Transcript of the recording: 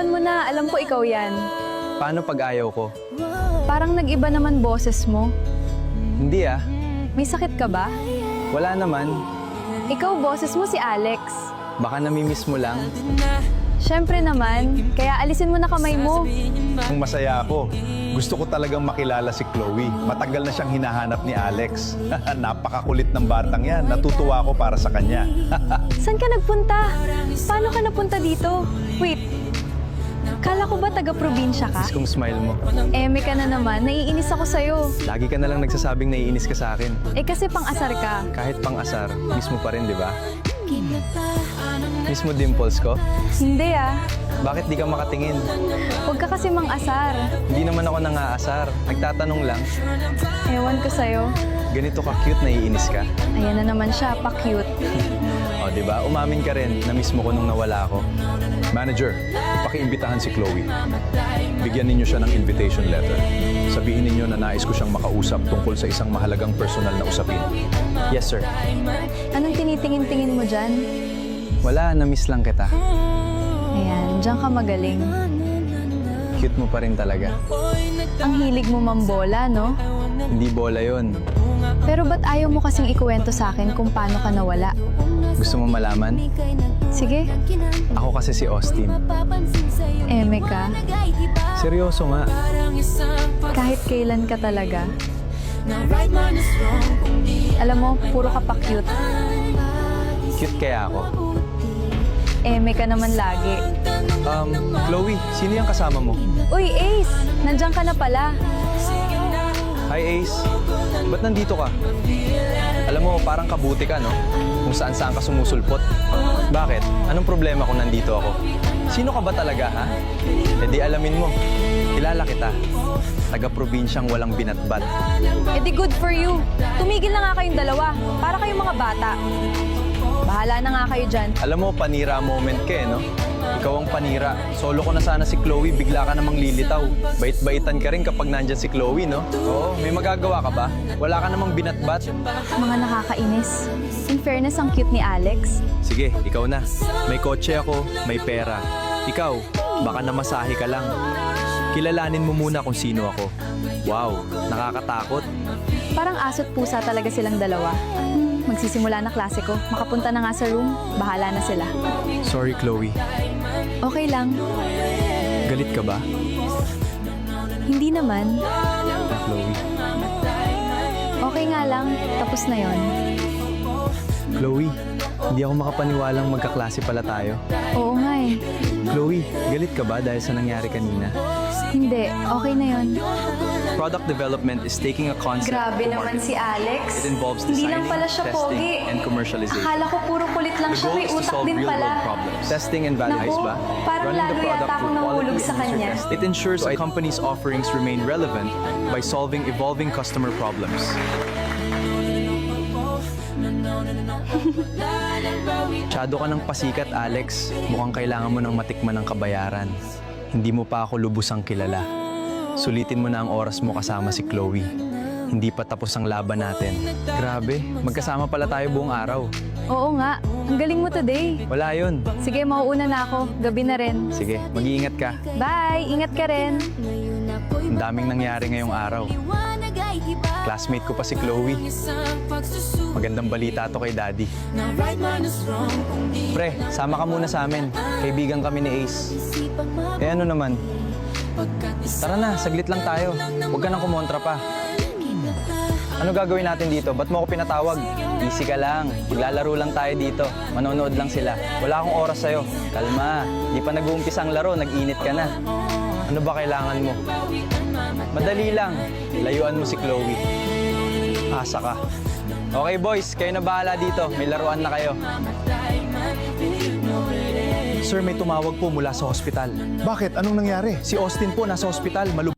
Bitawan mo na, alam ko ikaw yan. Paano pag ayaw ko? Parang nag-iba naman boses mo. Hindi ah. May sakit ka ba? Wala naman. Ikaw, boses mo si Alex. Baka namimiss mo lang. Siyempre naman, kaya alisin mo na kamay mo. Kung masaya ako, gusto ko talagang makilala si Chloe. Matagal na siyang hinahanap ni Alex. Napakakulit ng batang yan. Natutuwa ako para sa kanya. Saan ka nagpunta? Paano ka napunta dito? Wait, kala ko ba taga-probinsya ka? Miss kong smile mo. Eme ka na naman, naiinis ako sa'yo. Lagi ka na lang nagsasabing naiinis ka sa akin. Eh kasi pang-asar ka. Kahit pang asar, miss mo pa rin, di ba? Miss mo dimples ko? Hindi ah, Bakit di ka makatingin? huwag ka kasi mang-asar. Hindi naman ako nangaasar. Nagtatanong lang. Ewan ko sa'yo. Ganito ka cute, naiinis ka. Ayan na naman siya, pa-cute. O, di ba? Umamin ka rin na miss mo ko nung nawala ako. Manager, pakiimbitahan si Chloe. Bigyan ninyo siya ng invitation letter. Sabihin ninyo na nais ko siyang makausap tungkol sa isang mahalagang personal na usapin. Yes, sir. Anong tinitingin-tingin mo dyan? Wala, na-miss lang kita. Ayan, dyan ka magaling. Cute mo pa rin talaga. Ang hilig mo mambola, no? Hindi bola yon. Pero ba't ayaw mo kasing ikuwento sa akin kung paano ka nawala? Gusto mo malaman? Sige, Ako kasi si Austin. eme ka. Seryoso nga. Kahit kailan ka talaga. Alam mo, puro ka pa cute. Cute kaya ako. Eme ka naman lagi. Chloe, sino yung kasama mo? Uy, Ace! Nandiyan ka na pala. Hi, Ace. Ba't nandito ka? Alam mo, parang kabuti ka, no? Kung saan-saan ka sumusulpot. Bakit? Anong problema kung nandito ako? Sino ka ba talaga, ha? E di alamin mo. Kilala kita. Taga-probinsyang walang binatbat. Eh di good for you. Tumigil na nga kayong dalawa. Para kayong mga bata. Bahala na nga kayo dyan. Alam mo, panira moment ka, eh, no? Ikaw ang panira. Solo ko na sana si Chloe, bigla ka namang lilitaw. Bait-baitan ka rin kapag nandyan si Chloe, no? Oo, may magagawa ka ba? Wala ka namang binatbat. Mga nakakainis. In fairness, ang cute ni Alex. Sige, ikaw na. May kotse ako, may pera. Ikaw, baka namasahe ka lang. Kilalanin mo muna kung sino ako. Wow, nakakatakot. Parang aso't pusa talaga silang dalawa. Magsisimula na klase ko. Makapunta na nga sa room. Bahala na sila. Sorry, Chloe. Okay lang. Galit ka ba? Hindi naman. Chloe. Okay nga lang. Tapos na yon. Chloe, hindi ako makapaniwalang magkaklase pala tayo. Oo nga eh. Chloe, galit ka ba dahil sa nangyari kanina? Hindi. Okay na yon. Product development is taking a concept Grabe to naman market. si Alex. It involves Hindi designing, lang pala siya testing, pogi. and commercialization. Akala ko puro kulit lang The siya. goal May is to utak solve din real-world pala. problems. Testing and validation Naku, ba? parang Running the lalo product yata akong through nahulog quality sa and user kanya. testing. It ensures a company's offerings remain relevant by solving evolving customer problems. Masyado ka ng pasikat, Alex. Mukhang kailangan mo ng matikman ng kabayaran. Hindi mo pa ako lubusang kilala. Sulitin mo na ang oras mo kasama si Chloe. Hindi pa tapos ang laban natin. Grabe, magkasama pala tayo buong araw. Oo nga. Ang galing mo today. Wala yun. Sige, mauuna na ako. Gabi na rin. Sige, mag-iingat ka. Bye! Ingat ka rin. Ang daming nangyari ngayong araw. Classmate ko pa si Chloe. Magandang balita to kay Daddy. Pre, sama ka muna sa amin. Kaibigan kami ni Ace. Eh ano naman? Tara na, saglit lang tayo. Huwag ka nang kumontra pa. Ano gagawin natin dito? Ba't mo ako pinatawag? Easy ka lang. Maglalaro lang tayo dito. Manonood lang sila. Wala akong oras sa'yo. Kalma. Di pa nag-uumpisa ang laro, nag-init ka na. Ano ba kailangan mo? Madali lang. Layuan mo si Chloe. Asa ka. Okay boys, kayo na bahala dito. May laruan na kayo. Sir, may tumawag po mula sa hospital. Bakit? Anong nangyari? Si Austin po nasa hospital.